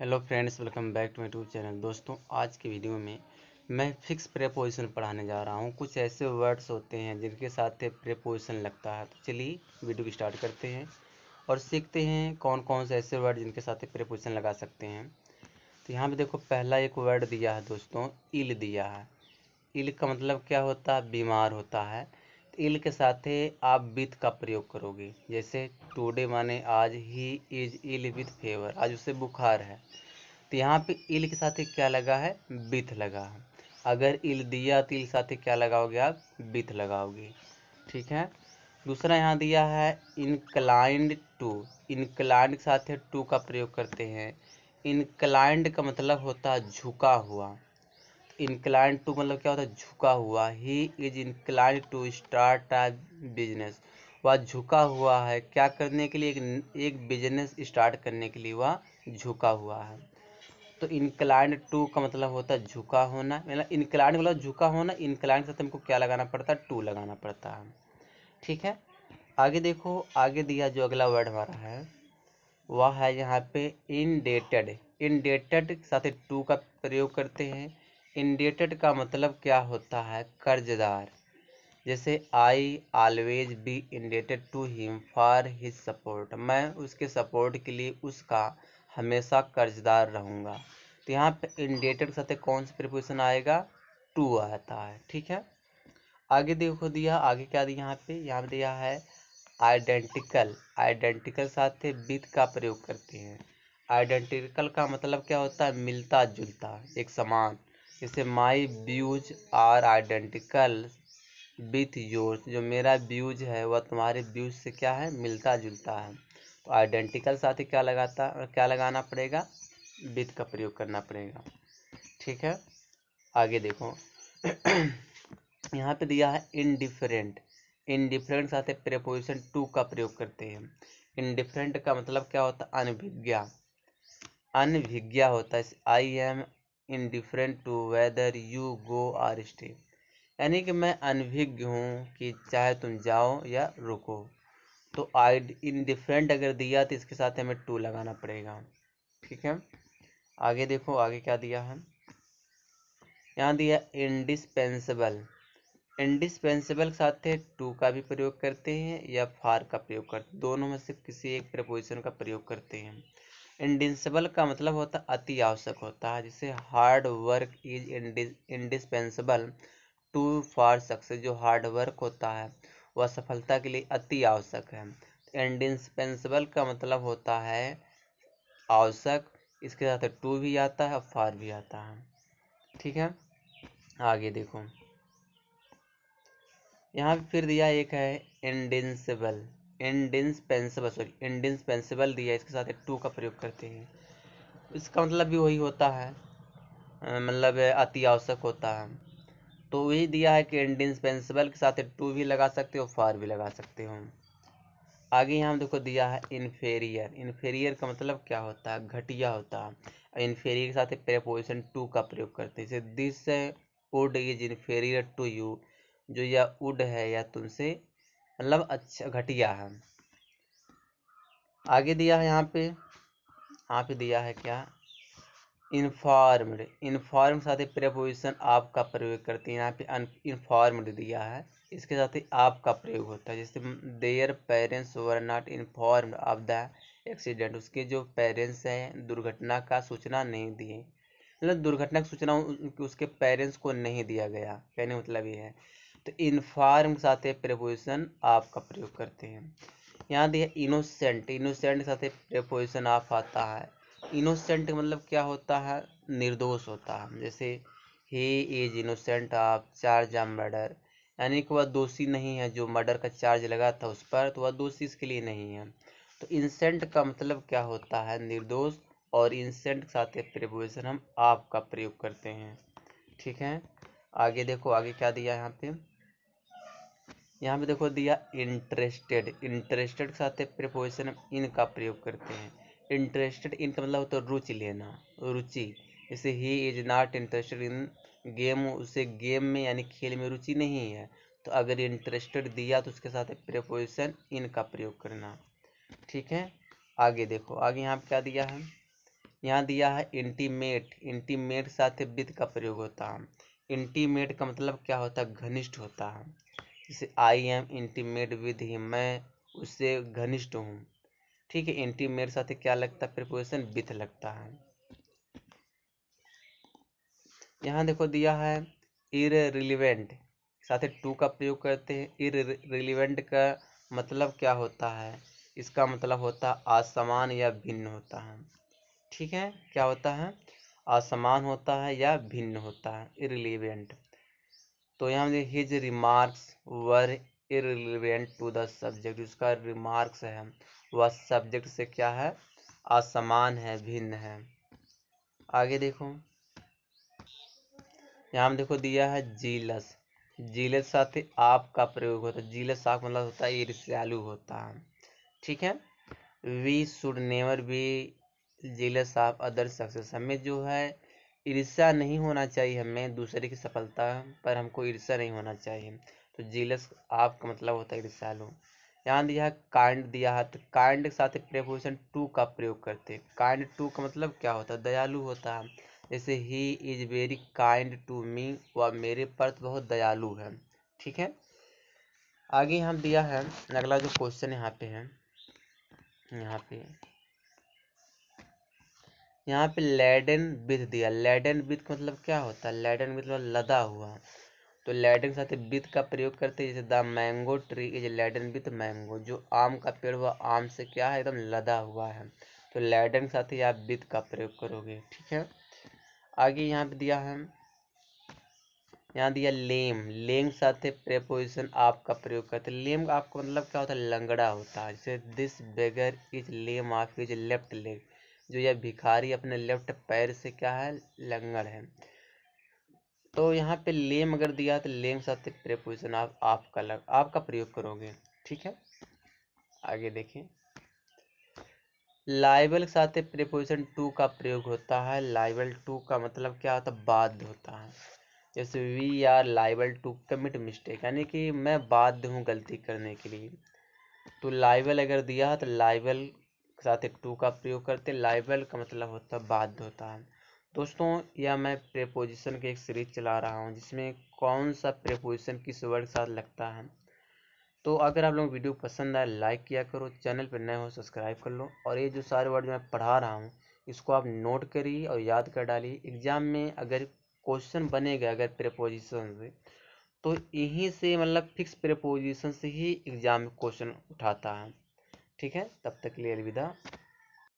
Hello friends, welcome back to my YouTube channel. दोस्तों, आज की वीडियो में मैं फिक्स प्रेपोजिशन पढ़ाने जा रहा हूं। कुछ ऐसे वर्ड्स होते हैं जिनके साथ प्रेपोजिशन लगता है। तो चलिए वीडियो की स्टार्ट करते हैं और सीखते हैं कौन कौन से ऐसे वर्ड जिनके साथ प्रेपोजिशन लगा सकते हैं। तो यहाँ पे देखो, पहला एक वर्ड दिया है दोस्तों, इल दिया है। इल का मतलब क्या होता है? बीमार होता है। तो इल के साथ आप विथ का प्रयोग करोगे। जैसे टुडे माने आज, he is ill with fever, आज उसे बुखार है। तो यहाँ पे इल के साथ क्या लगा है? विथ लगा है। अगर इल दिया तो इल के साथ क्या लगाओगे आप? विथ लगाओगे। ठीक है। दूसरा यहाँ दिया है इनक्लाइंड टू। इनक्लाइंड के साथ टू का प्रयोग करते हैं। इनक्लाइंड का मतलब होता है झुका हुआ। इनक्लाइंड टू मतलब क्या होता है? झुका हुआ। He is inclined to start a business. वह झुका हुआ है क्या करने के लिए? एक बिजनेस स्टार्ट करने के लिए वह झुका हुआ है। तो इनक्लाइंड टू का मतलब होता है झुका होना। मतलब इनक्लाइंड मतलब झुका होना। इनक्लाइंड से हमको क्या लगाना पड़ता है? टू लगाना पड़ता है। ठीक है। आगे देखो, आगे दिया जो अगला वर्ड हमारा है वह है यहाँ पे इंडेटेड। इंडेटेड के साथ टू का प्रयोग करते हैं। इंडेटेड का मतलब क्या होता है? कर्जदार। जैसे I always be indebted to him for his support. मैं उसके सपोर्ट के लिए उसका हमेशा कर्जदार रहूँगा। तो यहाँ पे इंडेटेड के साथ कौन सा प्रीपोजिशन आएगा? टू आता है। ठीक है। आगे देखो दिया, आगे क्या दिया यहाँ पे दिया है आइडेंटिकल। आइडेंटिकल साथ विथ का प्रयोग करते हैं। आइडेंटिकल का मतलब क्या होता है? मिलता जुलता, एक समान। जैसे my views are identical with yours. जो मेरा व्यूज है वह तुम्हारे व्यूज से क्या है? मिलता जुलता है। तो आइडेंटिकल साथ ही क्या लगाना पड़ेगा? विथ का प्रयोग करना पड़ेगा। ठीक है। आगे देखो यहाँ पे दिया है इनडिफरेंट। इनडिफरेंट साथ प्रेपोजिशन टू का प्रयोग करते हैं। इनडिफरेंट का मतलब क्या होता है? अनभिज्ञा। अनभिज्ञा होता है। I am indifferent to whether you go or stay. यानी कि मैं अनभिज्ञ हूँ कि चाहे तुम जाओ या रुको। तो आई इनडिफरेंट अगर दिया तो इसके साथ हमें टू लगाना पड़ेगा। ठीक है। आगे देखो, आगे क्या दिया है? यहाँ दिया इंडिस्पेंसिबल। इंडिस्पेंसिबल के साथ टू का भी प्रयोग करते हैं या फार का प्रयोग करते हैं। दोनों में से किसी एक प्रपोजिशन का प्रयोग करते हैं। इंडिस्पेंसिबल का मतलब होता है अति आवश्यक होता है। जैसे hard work is indispensable to for success. जो हार्ड वर्क होता है वह सफलता के लिए अति आवश्यक है। इंडिस्पेंसिबल का मतलब होता है आवश्यक। इसके साथ टू भी आता है और फॉर भी आता है। ठीक है। आगे देखो, यहाँ पे फिर दिया एक है इंडिस्पेंसिबल। इंडिस्पेंसिबल दिया, इसके साथ टू का प्रयोग करते हैं। इसका मतलब भी वही होता है, मतलब अति आवश्यक होता है। तो वही दिया है कि इंडिस्पेंसिबल के साथ टू भी लगा सकते हो, फार भी लगा सकते हो। आगे यहाँ देखो दिया है इन्फेरियर। इन्फेरियर का मतलब क्या होता है? घटिया होता है। इन्फेरियर के साथ प्रेपोजिशन टू का प्रयोग करते हैं। जैसे this wood is inferior to you. जो यह वुड है या तुमसे मतलब अच्छा घटिया है। आगे दिया है यहाँ पे दिया है क्या? इन्फॉर्म्ड। इन्फॉर्म के साथ प्रेपोजिशन आप का प्रयोग करते हैं। यहाँ पे इन्फॉर्म्ड दिया है, इसके साथ ही आप का प्रयोग होता है। जैसे their parents were not informed of the accident. उसके जो पेरेंट्स हैं दुर्घटना का सूचना नहीं दिए। मतलब दुर्घटना की सूचना उसके पेरेंट्स को नहीं दिया गया, कहने मतलब ये है। तो इन्फॉर्म के साथ प्रेपोजिशन आप का प्रयोग करते हैं। यहाँ दिया इनोसेंट। इनोसेंट के साथ प्रेपोजिशन आप आता है। इनोसेंट मतलब क्या होता है? निर्दोष होता है। जैसे he is innocent of charge of murder. यानी कि वह दोषी नहीं है, जो मर्डर का चार्ज लगा था उस पर, तो वह दोषी इसके लिए नहीं है। तो इंसेंट का मतलब क्या होता है? निर्दोष। और इंसेंट के साथ प्रेपोजिशन हम आप का प्रयोग करते हैं। ठीक है। आगे देखो, आगे क्या दिया यहाँ पे देखो दिया इंटरेस्टेड। इंटरेस्टेड के साथ प्रेपोजिशन हम इन का प्रयोग करते हैं। इंटरेस्टेड, इन का मतलब होता है रुचि लेना, रुचि। जैसे he is not interested in game. उसे गेम में यानी खेल में रुचि नहीं है। तो अगर इंटरेस्टेड दिया तो उसके साथ प्रेपोजिशन इन का प्रयोग करना। ठीक है। आगे देखो, आगे यहाँ पे क्या दिया है? यहाँ दिया है इंटीमेट, इंटीमेट साथ विद का प्रयोग होता है। इंटीमेट का मतलब क्या होता है? घनिष्ठ होता है। जैसे I am intimate with him, मैं उससे घनिष्ठ हूँ। ठीक है, इंटीमेट साथ क्या लगता है? प्रीपोजिशन विथ लगता है। यहाँ देखो दिया है इररिलेवेंट, साथ टू का प्रयोग करते हैं। इररिलेवेंट का मतलब क्या होता है? इसका मतलब होता है असमान या भिन्न होता है। ठीक है, क्या होता है? असमान होता है या भिन्न होता है, इररिलेवेंट। तो यहाँ his remarks were irrelevant to the subject, उसका रिमार्क्स है वह सब्जेक्ट से क्या है? असमान है, भिन्न है। आगे देखो, यहाँ देखो दिया है जीलस, जीलस साथ आप का प्रयोग होता है। जीलस आप मतलब होता है ईर्ष्यालु होता है। ठीक है, we should never be jealous of other success, हमें जो है ईर्ष्या नहीं होना चाहिए, हमें दूसरे की सफलता पर हमको ईर्ष्या नहीं होना चाहिए। तो जीलस आपका मतलब होता है ईर्ष्यालु। यहाँ दिया है काइंड दिया है, तो काइंड के साथ प्रीपोजिशन टू का प्रयोग करते हैं। काइंड टू का मतलब क्या होता है? दयालु होता है। जैसे he is very kind to me, वह मेरे पर बहुत दयालु है। ठीक है, आगे हम दिया है अगला जो क्वेश्चन यहाँ पे है, यहाँ पे लैडन विथ दिया। लैडन विथ मतलब क्या होता है? लैडन मतलब लदा हुआ। तो लैडन के साथ विथ का प्रयोग करते हैं। जैसे the mango tree is laden with mango, जो आम का पेड़ हुआ आम से क्या है? एकदम लदा हुआ है। तो लैडन के साथ ही आप विथ का प्रयोग करोगे। ठीक है, आगे यहाँ पे दिया है, यहाँ दिया लेम, लेम के साथ प्रेपोजिशन आप का प्रयोग करते हैं। लेम आपका मतलब क्या होता है? लंगड़ा होता है। जैसे this beggar is lame of his left leg, जो यह भिखारी अपने लेफ्ट पैर से क्या है? लंगड़ है। तो यहाँ पे लेम अगर दिया तो लेम के साथ प्रेपोजिशन आपका प्रयोग करोगे। ठीक है, आगे देखें, लाइबल के साथ प्रेपोजिशन टू का प्रयोग होता है। लाइबल टू का मतलब क्या होता है? बाध्य होता है। जैसे we are liable to commit mistake, यानी कि मैं बाध्य हूँ गलती करने के लिए। तो लाइबल अगर दिया है तो लाइबल के साथ एक टू का प्रयोग करते। लाइबल का मतलब होता है बाध्य होता है। दोस्तों, यह मैं प्रेपोजिशन की एक सीरीज चला रहा हूँ जिसमें कौन सा प्रेपोजिशन किस वर्ड के साथ लगता है। तो अगर आप लोग वीडियो पसंद आए लाइक किया करो, चैनल पर नए हो सब्सक्राइब कर लो। और ये जो सारे वर्ड मैं पढ़ा रहा हूँ इसको आप नोट करिए और याद कर डालिए। एग्जाम में अगर क्वेश्चन बनेगा अगर प्रेपोजिशन से, तो यहीं से मतलब फिक्स प्रेपोजिशन से ही एग्जाम में क्वेश्चन उठाता है। ठीक है, तब तक के लिए अलविदा।